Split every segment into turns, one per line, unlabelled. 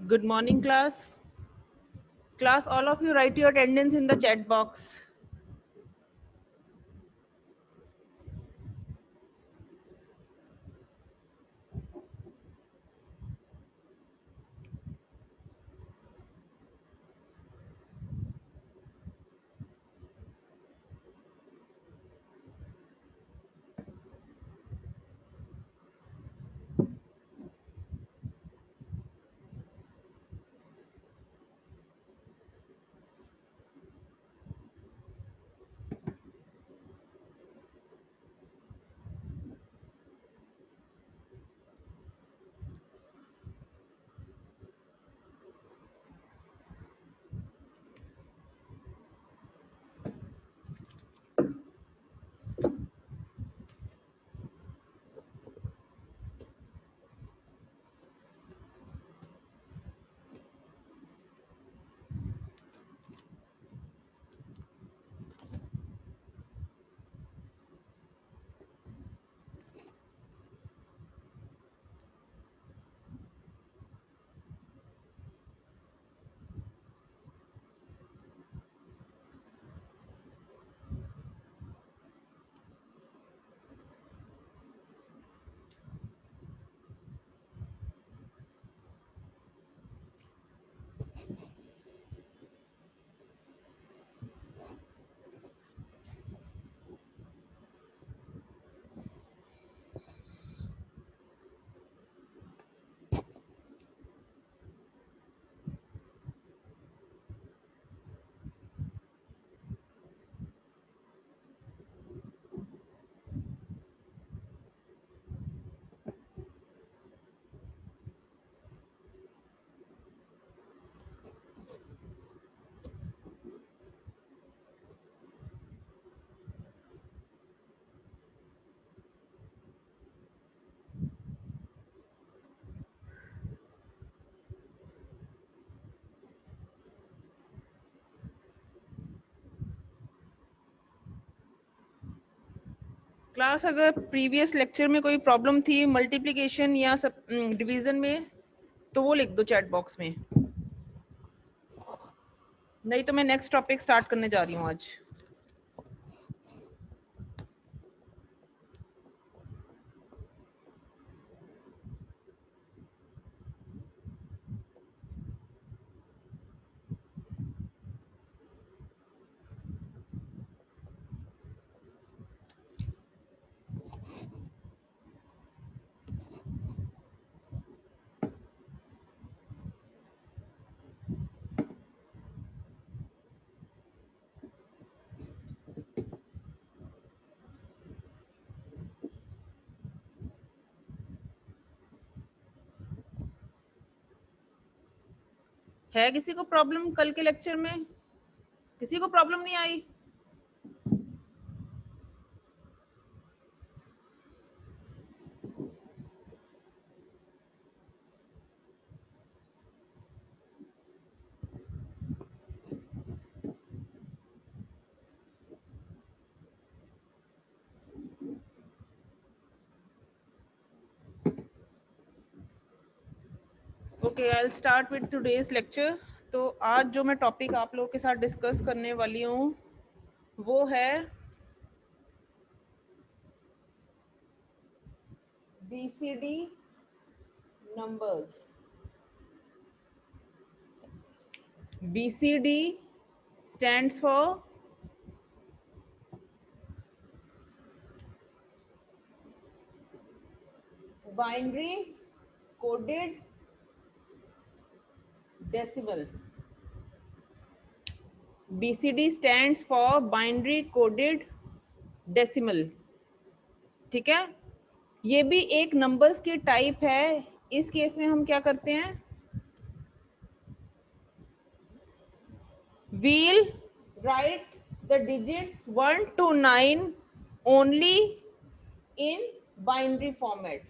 Good morning, class. Class, all of you write your attendance in the chat box. Class, अगर previous lecture में कोई problem थी multiplication या sub division में, तो वो लिख दो चैट बॉक्स में। नहीं तो मैं नेक्स्ट टॉपिक स्टार्ट करने जा रही हूँ आज। है किसी को प्रॉब्लम कल के लेक्चर में? किसी को प्रॉब्लम नहीं आई? Okay, I will start with today's lecture. तो आज जो मैं टॉपिक आप लोगों के साथ डिस्कस करने वाली हूँ वो है BCD numbers. BCD stands for binary coded decimal. BCD stands for binary coded decimal. ठीक है, ये भी एक नंबर्स की टाइप है। इस केस में हम क्या करते हैं, we'll write the digits 1 to 9 only in binary format.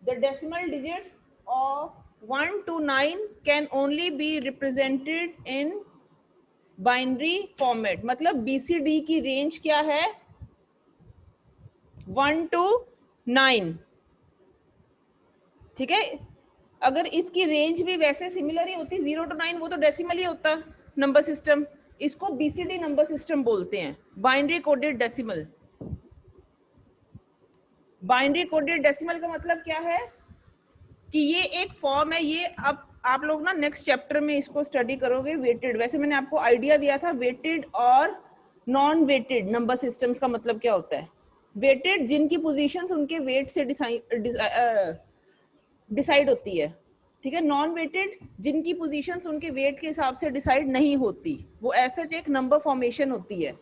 The decimal digits of 1 to 9 can only be represented in binary format. मतलब BCD की रेंज क्या है? 1 to 9। ठीक है, अगर इसकी रेंज भी वैसे सिमिलर ही होती 0 to 9, वो तो डेसिमल ही होता नंबर सिस्टम। इसको बीसीडी नंबर सिस्टम बोलते हैं, binary coded decimal. Binary coded decimal का मतलब क्या है कि ये एक फॉर्म है, ये अब आप लोग ना नेक्स्ट चैप्टर में इसको स्टडी करोगे वेटेड। वैसे मैंने आपको आइडिया दिया था वेटेड और नॉन वेटेड नंबर सिस्टम्स का मतलब क्या होता है। वेटेड जिनकी पोजीशंस उनके वेट से डिसाइड होती है, ठीक है। नॉन वेटेड जिनकी पोजीशंस उनके वेट के हिसाब से डिसाइड नहीं होती, वो ऐसा एक नंबर फॉर्मेशन होती है,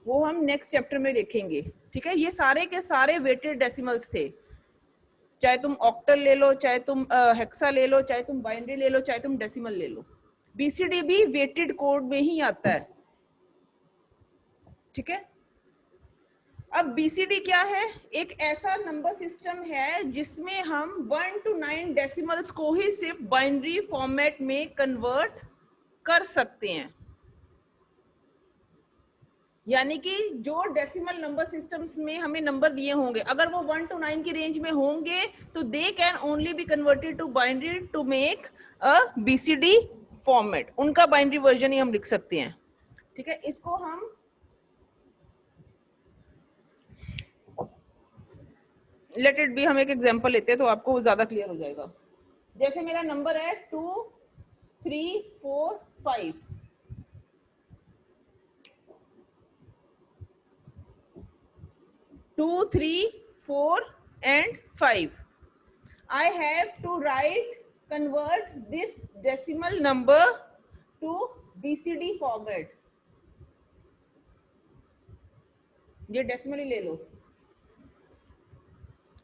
वो हम नेक्स्ट चैप्टर में देखेंगे, ठीक है। ये सारे के सारे वेटेड डेसिमल्स थे, चाहे तुम ऑक्टल ले लो, चाहे तुम हेक्सा ले लो, चाहे तुम बाइनरी ले लो, चाहे तुम डेसिमल ले लो। बीसीडी भी वेटेड कोड में ही आता है, ठीक है। अब बीसीडी क्या है? एक ऐसा नंबर सिस्टम है जिसमें हम 1 to 9 डेसिमल्स को ही सिर्फ बाइनरी फॉर्मेट में कन्वर्ट कर सकते हैं। यानी कि जो डेसिमल नंबर सिस्टम्स में हमें नंबर दिए होंगे, अगर वो 1 to 9 की रेंज में होंगे तो they can only be converted to binary to make a BCD format. उनका बाइनरी वर्जन ही हम लिख सकते हैं, ठीक है। इसको हम लेट इट बी, हम एक एग्जांपल लेते हैं तो आपको ज्यादा क्लियर हो जाएगा। जैसे मेरा नंबर है 2 3 4 5, 2 3 4 and 5. I have to convert this decimal number to BCD format. ये डेसिमल ही ले लो,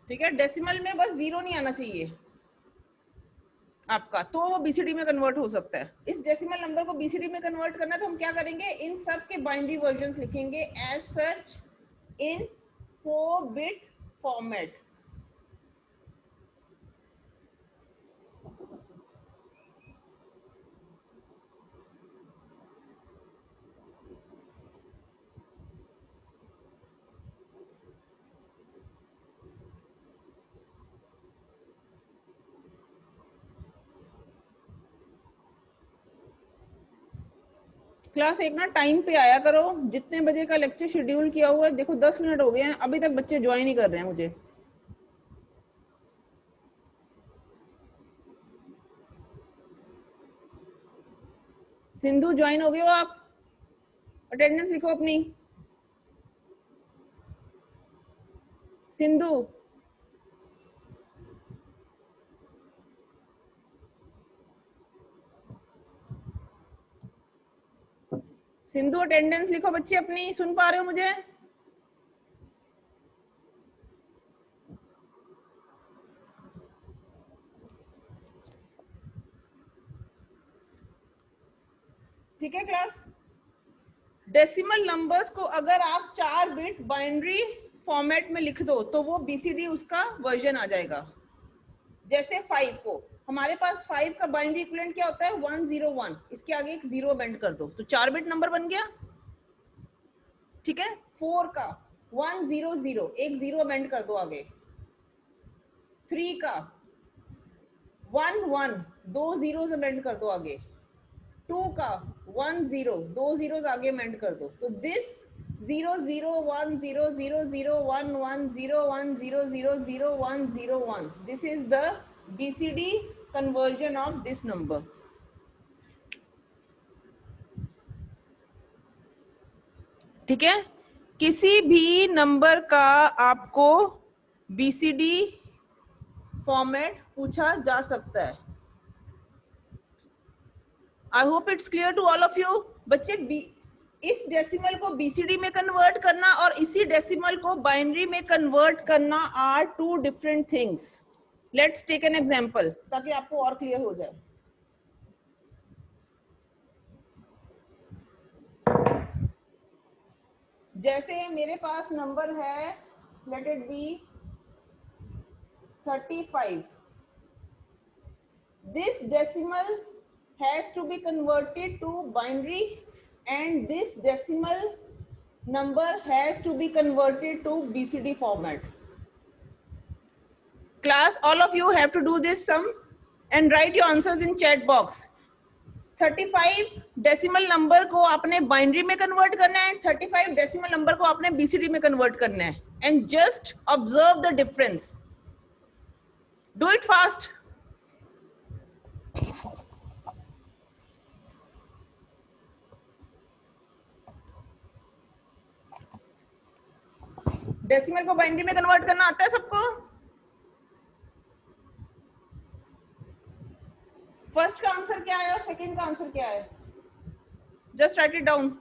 ठीक है। डेसिमल में बस 0 नहीं आना चाहिए आपका, तो वो बीसीडी में कन्वर्ट हो सकता है। इस डेसिमल नंबर को बीसीडी में कन्वर्ट करना, तो हम क्या करेंगे, इन सब के बाइनरी वर्जन लिखेंगे एज सच इन 4-bit फॉर्मेट। क्लास एक ना टाइम पे आया करो, जितने बजे का लेक्चर शेड्यूल किया हुआ है, देखो 10 मिनट हो गए हैं, अभी तक बच्चे ज्वाइन ही कर रहे हैं मुझे। सिंधु ज्वाइन हो गए हो आप? अटेंडेंस लिखो अपनी। सिंधु, सिंधु अटेंडेंस लिखो बच्चे अपनी। सुन पा रहे हो मुझे? ठीक है क्लास। डेसिमल नंबर्स को अगर आप 4-bit बाइनरी फॉर्मेट में लिख दो तो वो बीसीडी उसका वर्जन आ जाएगा। जैसे 5 को, हमारे पास 5 का बाइनरी इक्विवेलेंट क्या होता है, 101। इसके आगे एक 0 बेंड कर दो तो 4-bit नंबर बन गया, ठीक है। 4 का 100, एक 0 बेंड कर दो आगे। 3 का 11, 2 zeros बेंड कर दो आगे। 2 का 10, 2 zeros आगे बेंड कर दो। तो this 0 0 1 0 0 0 1 1 0 1 0 0 0 1 0 1, this is the BCD conversion of this number। ठीक है। किसी भी नंबर का आपको बीसीडी फॉर्मेट पूछा जा सकता है। I hope it's clear to all of you. बच्चे इस डेसिमल को बीसीडी में कन्वर्ट करना और इसी डेसिमल को बाइनरी में कन्वर्ट करना are 2 different things. Let's take an example ताकि आपको और क्लियर हो जाए। जैसे मेरे पास नंबर है, let it be 35। This decimal has to be converted to binary and this decimal number has to be converted to BCD format. Class, all of you have to do this sum and write your answers in chat box. 35 decimal number को आपने binary में convert करना है, 35 decimal number को आपने BCD में convert करना है, and just observe the difference. Do it fast. Decimal को बाइनरी में कन्वर्ट करना आता है सबको? फर्स्ट का आंसर क्या है और सेकंड का आंसर क्या है? Just right it down.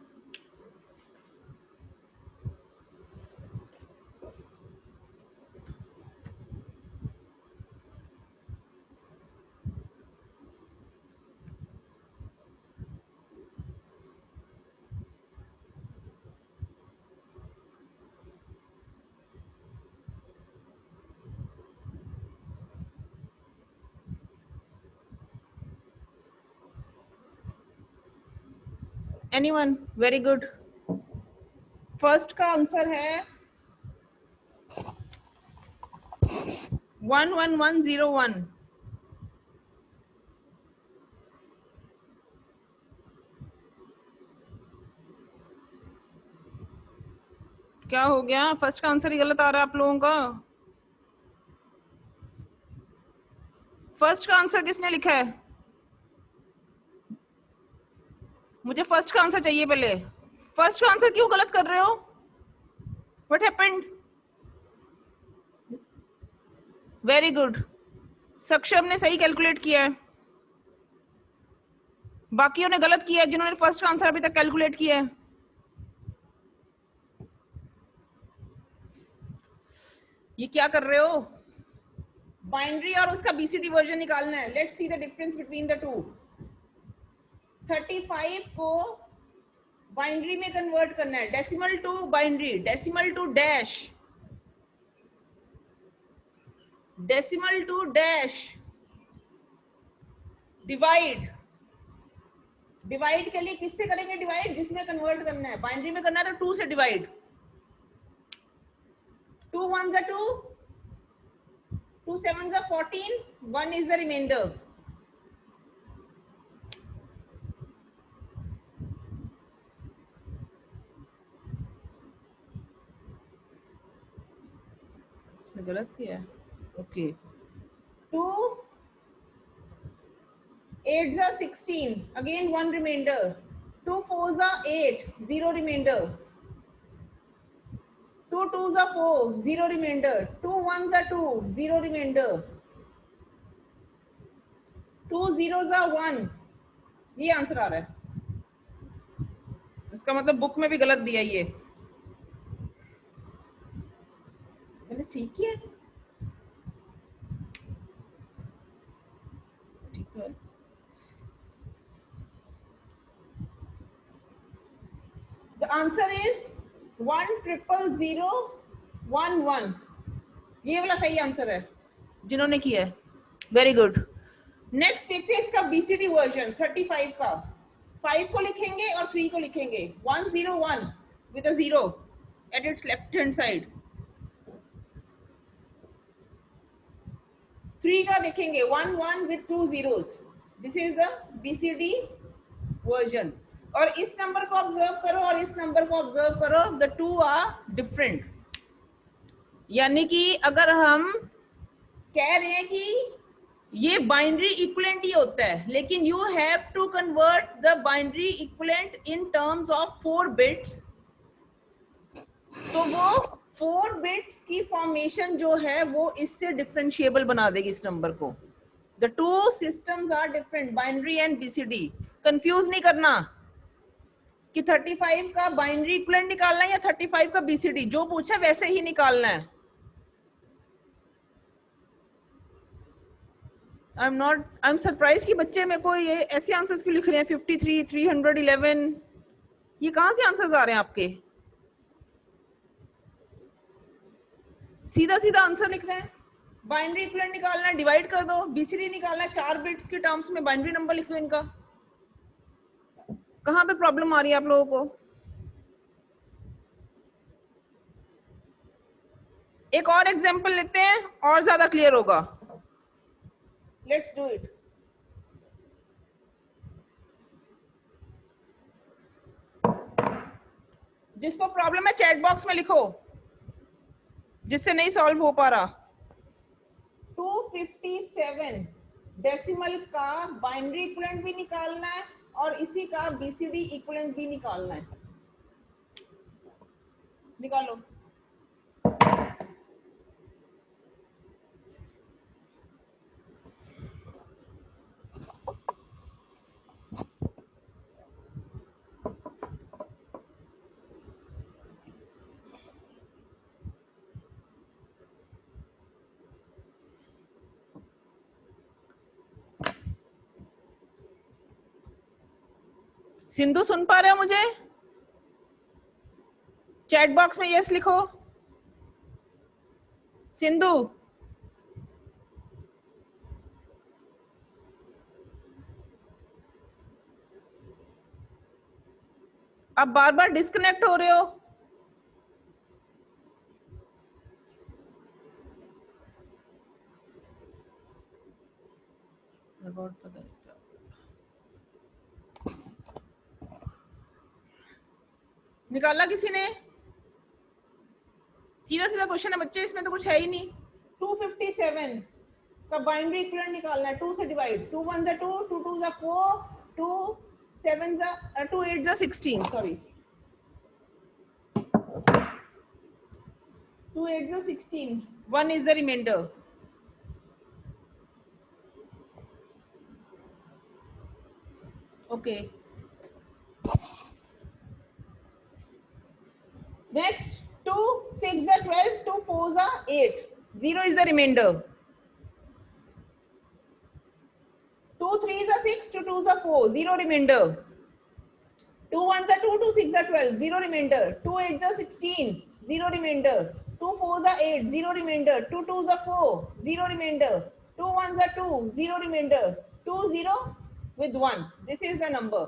Anyone? Very good. First का आंसर है 11101. क्या हो गया? फर्स्ट का आंसर ही गलत आ रहा है आप लोगों का. फर्स्ट का आंसर किसने लिखा है? मुझे फर्स्ट का आंसर चाहिए पहले. फर्स्ट का आंसर क्यों गलत कर रहे हो? What happened? Very good. सक्षम ने सही कैलकुलेट किया है, बाकियों ने गलत किया है जिन्होंने फर्स्ट का आंसर अभी तक कैलकुलेट किया है. ये क्या कर रहे हो? बाइनरी और उसका बीसीडी वर्जन निकालना है. Let's see the difference between the two. 35 को बाइनरी में कन्वर्ट करना है. Decimal to binary, decimal to dash, decimal to dash, divide. Divide के लिए किससे करेंगे डिवाइड? जिसमें कन्वर्ट करना है. बाइनरी में करना है तो 2 से divide. 2 1s are 2, 2 7s are 14, 1 is the remainder. इसने गलत किया है. Okay. 2 8s are 16, again 1 remainder. 2 4s are 8, 0 remainder. 2 2s are 4, 0 remainder. 2 1s are 2, 0 remainder. 2 zeros are 1. ये आंसर आ रहा है. इसका मतलब बुक में भी गलत दिया ये. मैंने ठीक किया. ठीक है. The answer is 1000111. ये वाला सही आंसर है जिन्होंने किया है. Very good. नेक्स्ट देखते हैं इसका बीसीडी वर्जन 35 का. 5 को लिखेंगे और 3 को लिखेंगे. 101 with a 0 at its left hand side. 3 का देखेंगे 11 with 2 zeros. This is the BCD version. और इस नंबर को ऑब्जर्व करो और इस नंबर को ऑब्जर्व करो. The two are different. यानी कि अगर हम कह रहे हैं कि ये बाइनरी इक्विवेलेंट ही होता है, लेकिन you have to convert the binary equivalent in terms of 4 bits, तो वो 4 बिट्स की फॉर्मेशन जो है वो इससे डिफरेंशिएबल बना देगी इस नंबर को. The two systems are different, binary and BCD. Confuse नहीं करना कि 35 का बाइनरी इक्विवेलेंट निकालना है या 35 का बीसीडी. जो पूछा वैसे ही निकालना है. आई एम सरप्राइज कि बच्चे मेरे को ये ऐसे आंसर्स क्यों लिख रहे हैं. 53, 311, ये कहां से आंसर्स आ रहे हैं आपके? सीधा सीधा आंसर लिख रहे हैं. बाइनरी इक्विवेलेंट निकालना है, डिवाइड कर दो. बीसीडी निकालना है, 4 बिट्स के टर्म्स में बाइनरी नंबर लिख दो इनका. कहां पे प्रॉब्लम आ रही है आप लोगों को? एक और एग्जांपल लेते हैं और ज्यादा क्लियर होगा. Let's do it. जिसको प्रॉब्लम है चैट बॉक्स में लिखो, जिससे नहीं सॉल्व हो पा रहा। 257 डेसिमल का बाइनरी इक्विवेलेंट भी निकालना है और इसी का बीसीडी इक्विवेलेंट भी निकालना है। निकालो। सिंधु सुन पा रहे हो मुझे? चैट बॉक्स में यस लिखो। सिंधु, आप बार बार डिस्कनेक्ट हो रहे हो। निकाला किसी ने? सीधा सीधा क्वेश्चन है बच्चे, इसमें तो कुछ है ही नहीं। 257 का बाइनरी इक्विवेलेंट निकालना है। 2 से डिवाइड, 2 1 जा 2, 2 2 जा 4, 2 7 जा 2 8 जा 16, सॉरी 2 8 जा 16, 1 is the remainder. Okay. Next, 2 6 are 12, 2 4 are 8, 0 is the remainder. 2 3 are 6, 2 2 are 4, 0 remainder. 2 1 are 2, 2 6 are 12, 0 remainder. 2 8 are 16, 0 remainder. 2 4 are 8, 0 remainder. 2 2 are 4, 0 remainder. 2 1 are 2, 0 remainder. 2 0 with 1. This is the number.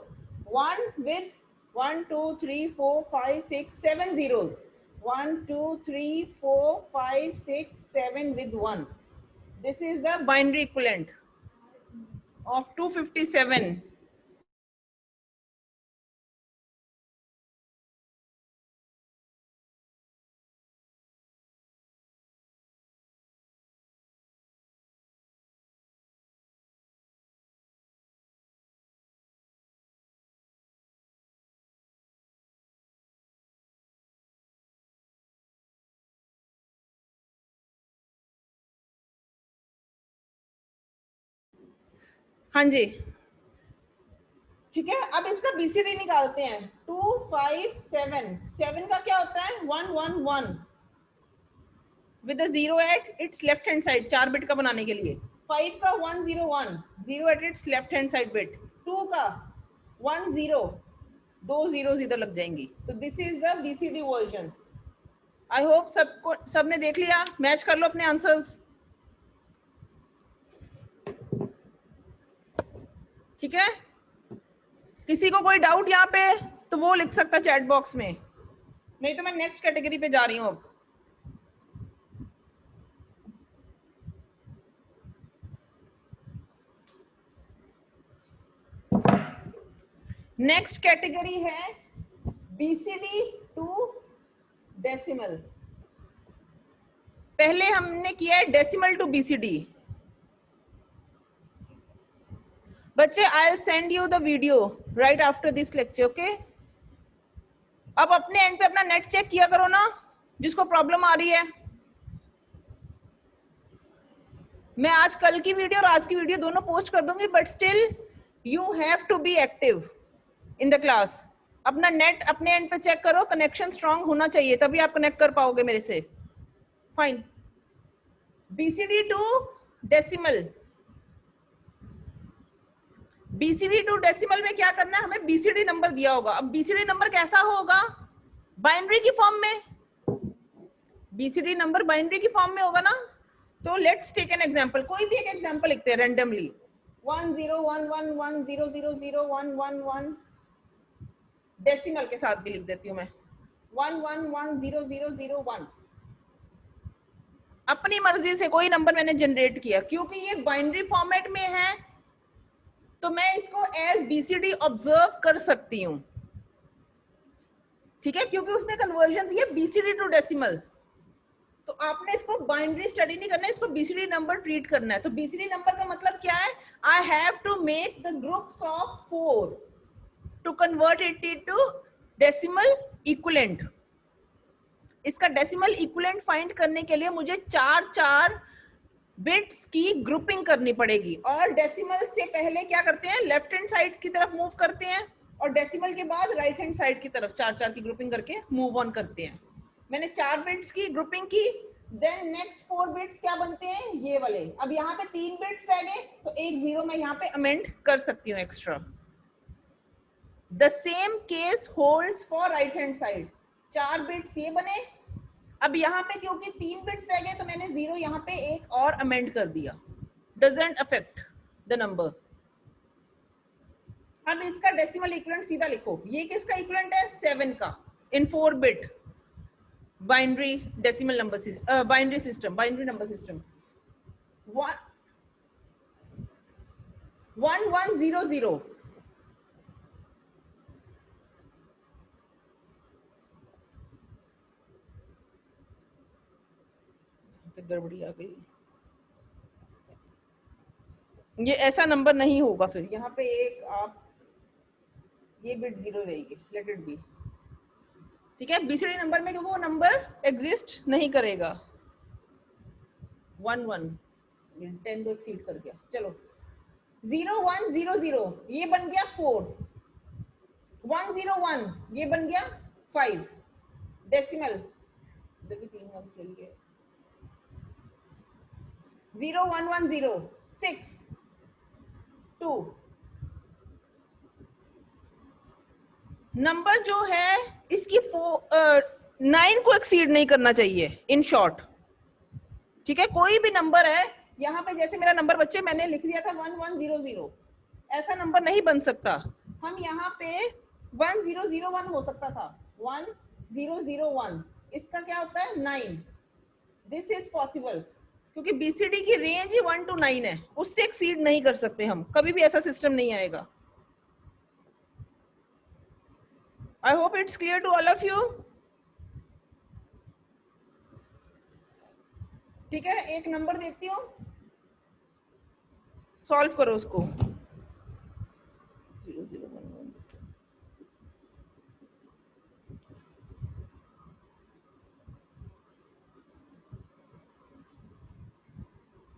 1 with 1 2 3 4 5 6 7 zeros. 1 2 3 4 5 6 7 with 1. This is the binary equivalent of 257. हाँ जी, ठीक है। अब इसका BCD निकालते हैं। 2 5 7, 7 का क्या होता है? 1 1 1 with the 0 at its left hand side, 4 bit का बनाने के लिए। 5 का 1 0 1, 0 at its left hand side bit. 2 का 1 0, 2 zeros इधर लग जाएंगी। तो this is the BCD version. I hope सबने देख लिया। मैच कर लो अपने आंसर्स, ठीक है। किसी को कोई डाउट यहाँ पे तो वो लिख सकता चैट बॉक्स में, नहीं तो मैं नेक्स्ट कैटेगरी पे जा रही हूँ अब। नेक्स्ट कैटेगरी है बीसीडी टू डेसिमल। पहले हमने किया है डेसिमल टू बीसीडी। बच्चे I will send you the video right after this lecture, okay. अब अपने एंड पे अपना नेट चेक किया करो ना, जिसको प्रॉब्लम आ रही है। मैं आज कल की वीडियो और आज की वीडियो दोनों पोस्ट कर दूंगी, but still you have to be active in the class. अपना नेट अपने एंड पे चेक करो, कनेक्शन स्ट्रांग होना चाहिए, तभी आप कनेक्ट कर पाओगे मेरे से। Fine. BCD to decimal. BCD to decimal में क्या करना है? हमें बीसीडी नंबर दिया होगा। अब बीसीडी नंबर कैसा होगा? बाइनरी की फॉर्म में। बीसीडी नंबर बाइनरी की फॉर्म में होगा ना। तो लेट्स टेक एन एग्जांपल। कोई भी एक एग्जांपल लिखते हैं रैंडमली। 1 0 1 1 1 0 0 0 1 1 1। डेसिमल के साथ भी लिख देती हूँ मैं। 1 1 1 0 0 0 1। अपनी मर्जी से कोई नंबर मैंने जनरेट किया, क्योंकि ये बाइनरी फॉर्मेट में है तो मैं इसको एज बीसीडी ऑब्जर्व कर सकती हूँ, ठीक है, क्योंकि उसने कन्वर्जन दी है बीसीडी टू डेसिमल। तो आपने इसको बाइनरी स्टडी नहीं करना है, इसको बीसीडी नंबर ट्रीट करना है। तो बीसीडी नंबर का मतलब क्या है? I have to make the groups of 4 to convert it into decimal equivalent. इसका डेसिमल इक्विवेलेंट फाइंड करने के लिए मुझे 4 बिट्स की ग्रुपिंग करनी पड़ेगी। और डेसिमल से पहले क्या करते हैं? लेफ्ट हैंड साइड की तरफ मूव करते हैं, और डेसिमल के बाद राइट हैंड साइड की तरफ 4 की ग्रुपिंग करके मूव ऑन करते हैं। मैंने 4 बिट्स की ग्रुपिंग की, देन नेक्स्ट 4 बिट्स क्या बनते हैं? ये वाले। अब यहाँ पे 3 बिट्स रह गए, तो एक 0 मैं यहाँ पे अमेंड कर सकती हूँ extra. The same case holds for right hand side. 4 bits ये बने, अब यहाँ पे क्योंकि 3 बिट्स रह गए तो मैंने 0 यहाँ पे एक और अमेंड कर दिया। Doesn't affect the number. अब इसका डेसिमल इक्विवेलेंट सीधा लिखो। ये किसका इक्विवेलेंट है? 7 का इन 4 bit binary decimal number system, binary system, binary number system. 1100। गड़बड़ी आ गई, ये ऐसा नंबर नहीं होगा। फिर यहाँ पे एक आप ये बिट 0 रहेगी, लेट इट बी। ठीक है, बीसीडी नंबर में क्योंकि वो नंबर एग्जिस्ट नहीं करेगा। 11 10 तो एक्सीड कर गया। चलो 0100 ये बन गया 4, 101 ये बन गया 5 डेसिमल। देखिए 3 1 ले लिए। 0110 6 2। नंबर जो है इसकी 9 को एक्सीड नहीं करना चाहिए इन शॉर्ट। ठीक है, कोई भी नंबर है, यहाँ पे जैसे मेरा नंबर बच्चे मैंने लिख दिया था 1100, ऐसा नंबर नहीं बन सकता। हम यहाँ पे 1001 हो सकता था, 1001, इसका क्या होता है? 9। दिस इज पॉसिबल क्योंकि बीसीडी की रेंज ही 1 to 9 है, उससे एक्सीड नहीं कर सकते हम, कभी भी ऐसा सिस्टम नहीं आएगा। I hope it's clear to all of you. ठीक है, एक नंबर देती हूँ, सॉल्व करो उसको। 0011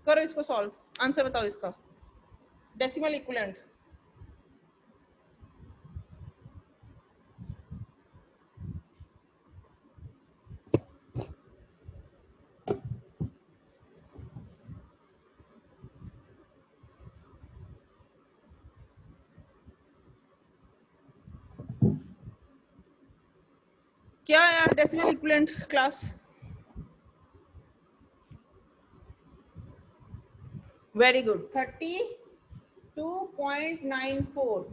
करो इसको सॉल्व। आंसर बताओ इसका डेसिमल इक्विवेलेंट। क्या है यार decimal equivalent class? Very good, 32.94।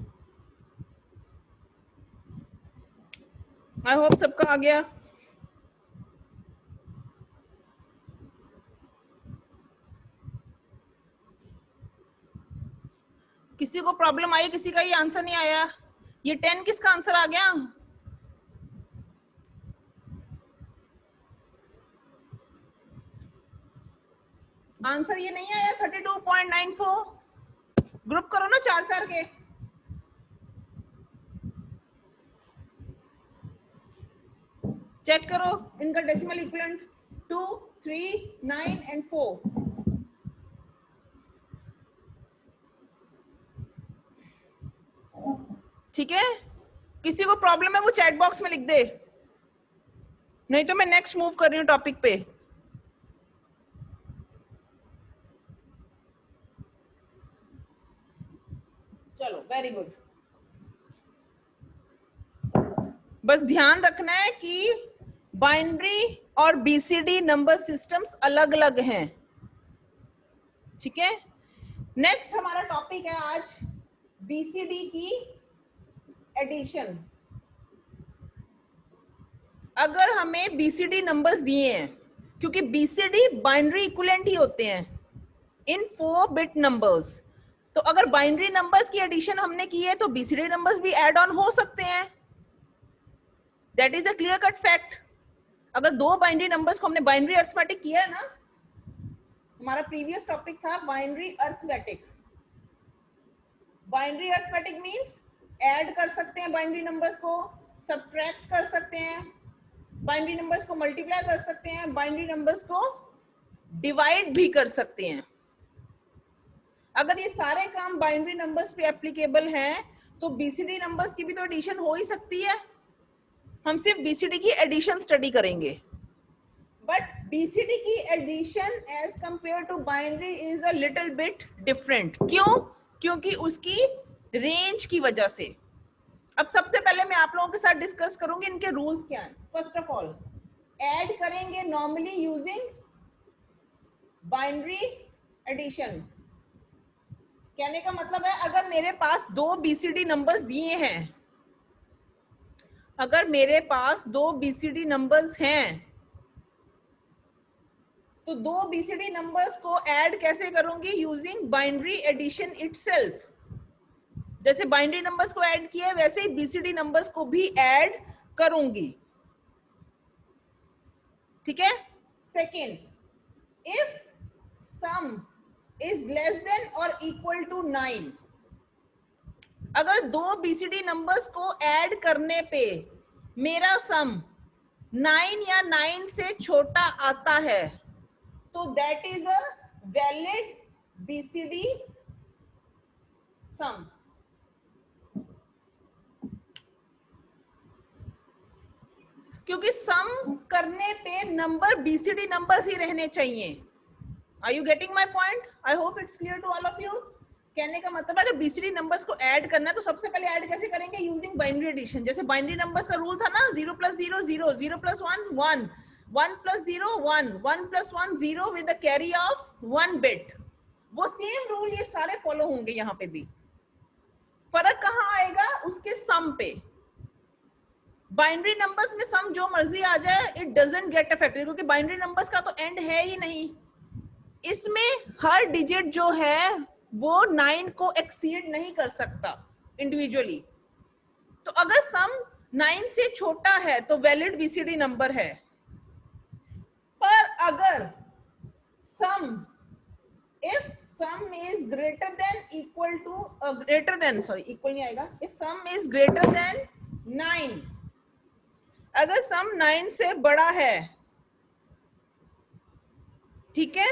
I hope सबका आ गया। किसी को प्रॉब्लम आई? किसी का ये आंसर नहीं आया? ये 10 किसका आंसर आ गया? आंसर ये नहीं आया 32.94। ग्रुप करो ना 4 के। चेक करो इनका डेसिमल इक्विवेलेंट 2, 3, 9 and 4। ठीक है, किसी को प्रॉब्लम है वो चैट बॉक्स में लिख दे, नहीं तो मैं नेक्स्ट मूव कर रही हूँ टॉपिक पे। चलो वेरी गुड। बस ध्यान रखना है कि बाइनरी और बीसीडी नंबर सिस्टम्स अलग अलग हैं। ठीक है, नेक्स्ट हमारा टॉपिक है आज बीसीडी की एडिशन। अगर हमें बीसीडी नंबर्स दिए हैं, क्योंकि बीसीडी बाइनरी इक्विवेलेंट ही होते हैं इन 4 बिट नंबर्स, तो अगर बाइनरी नंबर्स की एडिशन हमने की है तो बीसीडी नंबर्स भी ऐड ऑन हो सकते हैं। That is a clear cut fact. अगर दो बाइनरी नंबर्स को हमने बाइनरी अर्थमेटिक किया है ना, हमारा प्रीवियस टॉपिक था binary arithmetic. Binary arithmetic means add कर सकते हैं बाइनरी नंबर्स को, सब्ट्रैक्ट कर सकते हैं बाइनरी नंबर्स को, मल्टीप्लाई कर सकते हैं बाइनरी नंबर्स को, डिवाइड भी कर सकते हैं। अगर ये सारे काम बाइनरी नंबर्स पे एप्लीकेबल हैं तो बीसीडी नंबर्स की भी तो एडिशन हो ही सकती है। हम सिर्फ बीसीडी की एडिशन स्टडी करेंगे, बट बीसीडी की addition as compare to binary is a little bit different. क्यों? क्योंकि उसकी रेंज की वजह से। अब सबसे पहले मैं आप लोगों के साथ डिस्कस करूंगी इनके रूल्स क्या हैं। फर्स्ट ऑफ ऑल, ऐड करेंगे नॉर्मली यूजिंग बाइनरी एडिशन। कहने का मतलब है, अगर मेरे पास दो बीसीडी नंबर्स दिए हैं, अगर मेरे पास दो बीसीडी नंबर्स हैं, तो दो बीसीडी नंबर्स को ऐड कैसे करूंगी? Using binary addition itself. जैसे बाइनरी नंबर्स को ऐड किया है वैसे ही बीसीडी नंबर्स को भी ऐड करूंगी। ठीक है। Second, if sum is less than और इक्वल टू 9, अगर दो बीसीडी नंबर्स को ऐड करने पे मेरा सम 9 या 9 से छोटा आता है तो that is a valid BCD sum. क्योंकि सम करने पे नंबर बीसीडी नंबर्स ही रहने चाहिए। Are you getting my point? I hope it's clear to all of you. कहने का मतलब अगर बीसीडी नंबर्स को ऐड करना है तो सबसे पहले ऐड कैसे करेंगे? Using binary addition. जैसे बाइनरी नंबर्स का रूल था ना, 0 + 0 0, 0 + 1 1, 1 + 0 1, 1 + 1 0 with a carry off 1 bit. वो सेम रूल ये सारे फॉलो होंगे यहाँ पे भी। फर्क कहाँ आएगा? उसके सम पे। बाइनरी नंबर्स में सम जो मर्जी आ जाए, इट डजंट गेट अफेक्टेड, क्योंकि बाइनरी नंबर्स का तो एंड है ही नहीं। इसमें हर डिजिट जो है वो 9 को एक्सीड नहीं कर सकता इंडिविजुअली। तो अगर सम 9 से छोटा है तो वैलिड बीसीडी नंबर है। पर अगर sum, if sum is greater than equal to greater than, sorry equal नहीं आएगा, if sum is greater than 9, अगर सम 9 से बड़ा है, ठीक है,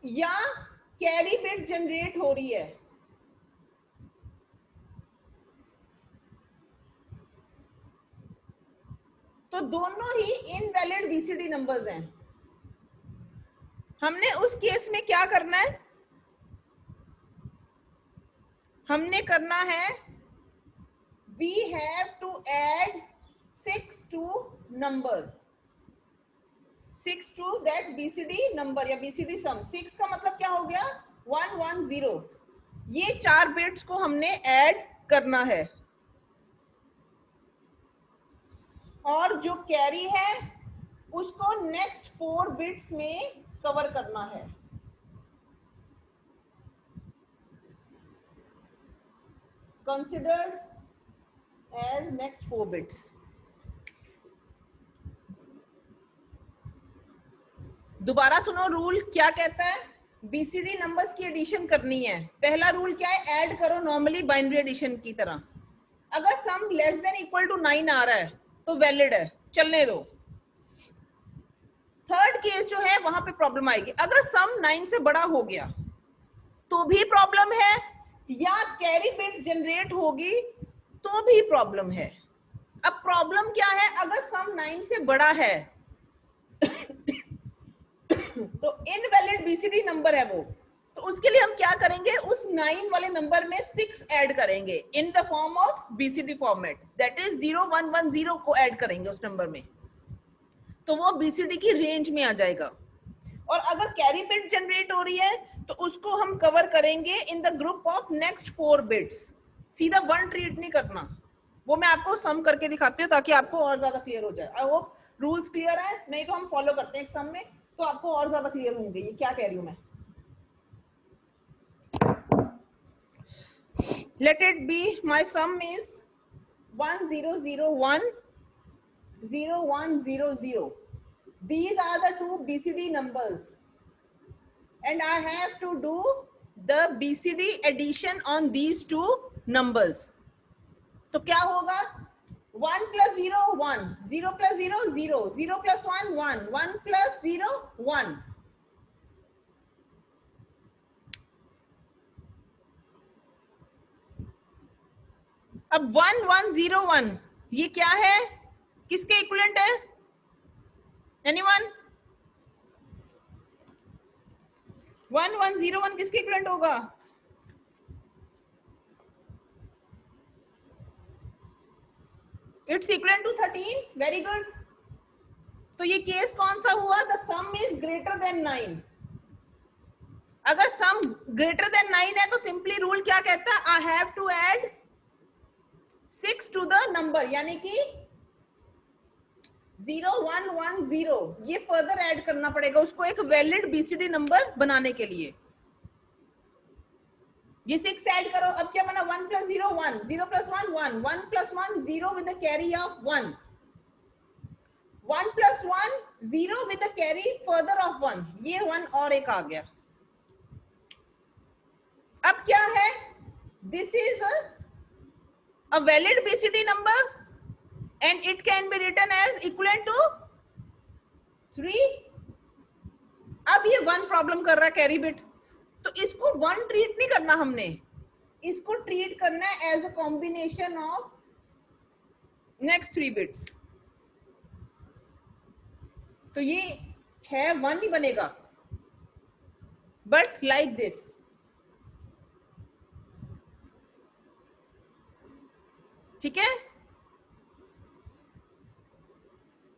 या कैरी बिट जनरेट हो रही है, तो दोनों ही इनवैलिड बीसीडी नंबर्स हैं। हमने उस केस में क्या करना है? हमने करना है, we have to add 6 to number, 6 to that BCD number या बीसीडी सम। 6 का मतलब क्या हो गया? 1 1 0। ये 4 बिट्स को हमने ऐड करना है, और जो कैरी है उसको नेक्स्ट 4 बिट्स में कवर करना है। Considered as next 4 bits. दोबारा सुनो, रूल क्या कहता है? बीसीडी नंबर्स की एडिशन करनी है। पहला रूल क्या है? ऐड करो नॉर्मली बाइनरी एडिशन की तरह। अगर sum less than equal to 9 आ रहा है तो वैलिड है, चलने दो। थर्ड केस जो है वहां पे प्रॉब्लम आएगी। अगर सम 9 से बड़ा हो गया तो भी प्रॉब्लम है, या कैरी बिट जनरेट होगी तो भी प्रॉब्लम है। अब प्रॉब्लम क्या है? अगर सम 9 से बड़ा है तो इनवैलिड बीसीडी नंबर है वो, तो उसके लिए हम क्या करेंगे? उस 9 वाले नंबर में 6 ऐड करेंगे in the form of BCD format, that is 0 1 1 0 को ऐड करेंगे उस नंबर में, तो वो बीसीडी की रेंज में आ जाएगा। और अगर कैरी बिट जनरेट हो रही है तो उसको हम कवर करेंगे in the group of next 4 bits. सीधा 1 ट्रीट नहीं करना, वो मैं आपको सम करके दिखाती हूँ ताकि आपको और ज्यादा क्लियर हो जाए। आई होप रूल्स क्लियर है, नहीं तो हम फॉलो करते हैं एक सम में तो आपको और ज्यादा क्लियर होंगे ये क्या कह रही हूँ मैं। let it be my sum is 1001 0100. These are the two BCD numbers and I have to do the BCD addition on these two numbers. तो क्या होगा 1 plus 0 1, 0 plus 0 0, 0 plus 1 1, 1 plus 0 1. अब 1101 ये क्या है, किसके इक्विवेलेंट है? एनीवन? 1101 किसके इक्विवेलेंट होगा? It's equivalent to 13. Very good. तो ये केस कौन सा हुआ? The sum is greater than 9. अगर सम ग्रेटर देन 9 है तो सिंपली रूल क्या कहता है? I have to add 6 to the number, यानी कि 0110 ये फर्दर ऐड करना पड़ेगा उसको एक वैलिड बीसीडी नंबर बनाने के लिए. ये 6 ऐड करो. अब क्या बना? 1 plus 0 1, 0 plus 1 1, 1 plus 1 0 with the carry of 1, 1 plus 1 0 with the carry further of 1. ये 1 और एक आ गया. अब क्या है? This is a valid BCD number and it can be written as equivalent to 3. अब ये 1 प्रॉब्लम कर रहा है कैरी बिट, तो इसको 1 ट्रीट नहीं करना हमने, इसको ट्रीट करना है as a combination of next 3 bits. तो ये है 1 ही बनेगा, बट लाइक दिस. ठीक है?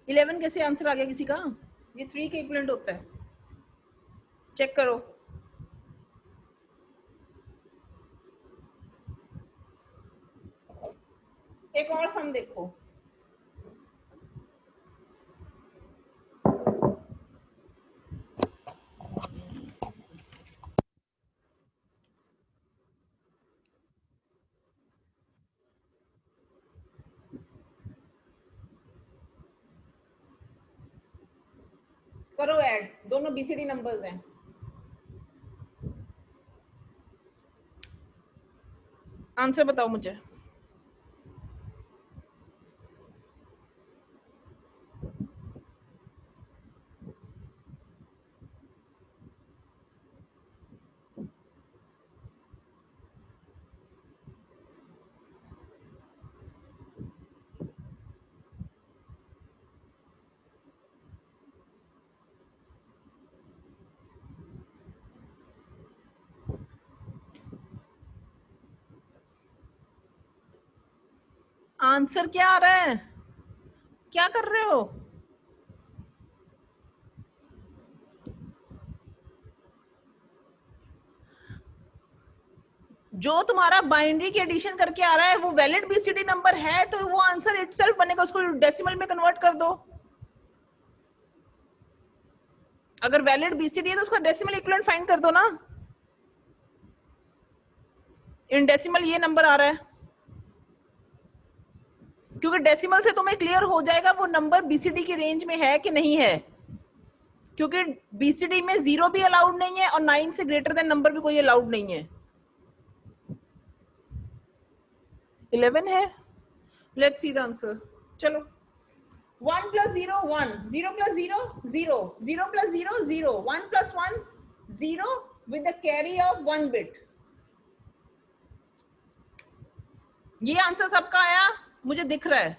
11 कैसे आंसर आ गया किसी का? ये 3 के इक्विवेलेंट होता है. चेक करो. एक और सम देखो. करो ऐड, दोनों बीसीडी नंबर्स हैं. आंसर बताओ मुझे. आंसर क्या आ रहा है? क्या कर रहे हो? जो तुम्हारा बाइनरी की एडिशन करके आ रहा है वो वैलिड बीसीडी नंबर है तो वो आंसर इटसेल्फ बनेगा, उसको डेसिमल में कन्वर्ट कर दो. अगर वैलिड बीसीडी है तो उसका डेसिमल इक्विवेलेंट फाइंड कर दो ना. इन डेसिमल ये नंबर आ रहा है क्योंकि डेसिमल से तुम्हें क्लियर हो जाएगा वो नंबर बीसीडी की रेंज में है कि नहीं है, क्योंकि बीसीडी में 0 भी अलाउड नहीं है और 9 से ग्रेटर देन नंबर भी कोई अलाउड नहीं है. 11 है. Let's see the answer. चलो 1 plus 0 1, 0 plus 0 0, 0 plus 0 0, 1 plus 1 0 with the carry of 1 bit. ये आंसर सबका आया मुझे दिख रहा है.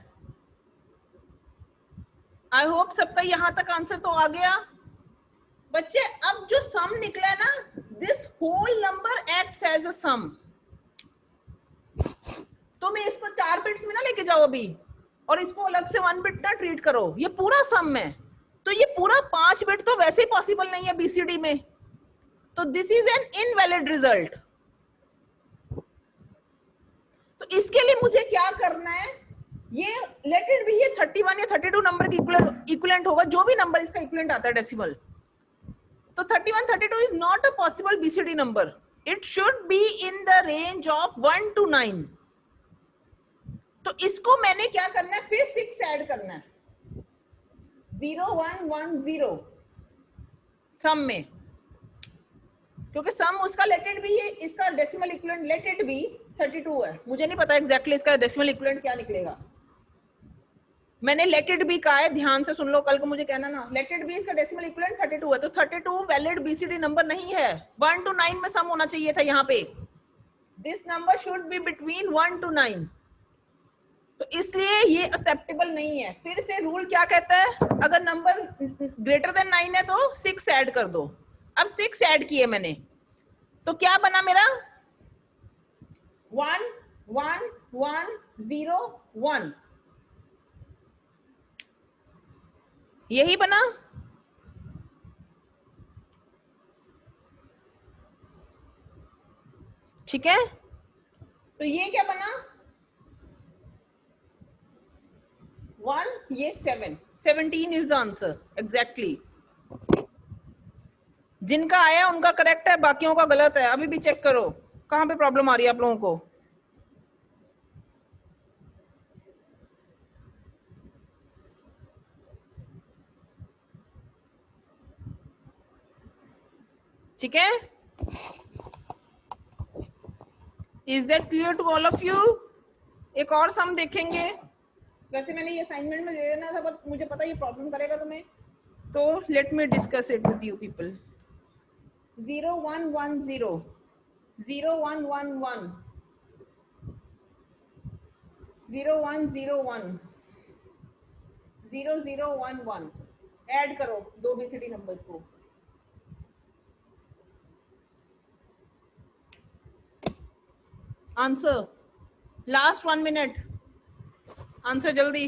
आई होप सबका यहां तक आंसर तो आ गया. बच्चे अब जो सम निकला है ना, this whole number acts as a sum. तो मैं इसको 4 बिट्स में ना लेके जाओ अभी और इसको अलग से 1 बिट ना ट्रीट करो. ये पूरा सम है तो ये पूरा 5 बिट तो वैसे ही पॉसिबल नहीं है बीसीडी में, तो this is an invalid result. तो इसके लिए मुझे क्या करना है? ये लेट इट बी ये 31 या 32 नंबर की इक्विवेलेंट होगा, जो भी नंबर इसका इक्विवेलेंट आता है डेसिमल. तो 31 32 is not a possible BCD number. It should be in the range of 1 to 9. तो इसको मैंने क्या करना है, फिर 6 ऐड करना है 0 1 1 0 सम में, क्योंकि सम उसका लेट इट बी है, इसका decimal equivalent late it B 32 है। मुझे नहीं पता एग्जैक्टली इसका डेसिमल इक्विवेलेंट क्या निकलेगा, मैंने लेट इट बी कहा है, ध्यान से सुन लो, कल को मुझे कहना ना। लेट इट बी इसका डेसिमल इक्विवेलेंट 32 है, तो 32 वैलिड बीसीडी नंबर नहीं है, 1 to 9 में सम होना चाहिए था यहाँ पे। This number should be between 1 to 9, तो इसलिए ये एक्सेप्टेबल नहीं है। फिर से रूल क्या कहता है, अगर नंबर ग्रेटर देन 9 है तो 6 ऐड कर दो। अब 6 ऐड किए मैंने, तो क्या बना मेरा 1 1 1 0 1, यही बना। ठीक है, तो ये क्या बना 1, ये 7, 17 इज द आंसर एग्जैक्टली। जिनका आया उनका करेक्ट है, बाकियों का गलत है। अभी भी चेक करो कहां पे प्रॉब्लम आ रही है आप लोगों को। ठीक है, is that clear to all of you? एक और सम देखेंगे, वैसे मैंने ये असाइनमेंट में दे देना था, बट मुझे पता ये प्रॉब्लम करेगा तुम्हें, तो let me discuss it with you people. 0 1 1 0 0 1 1 1 0 1 0 1 0 0 1 1, add करो दो बीसीडी नंबर्स को। आंसर लास्ट 1 मिनट, आंसर जल्दी।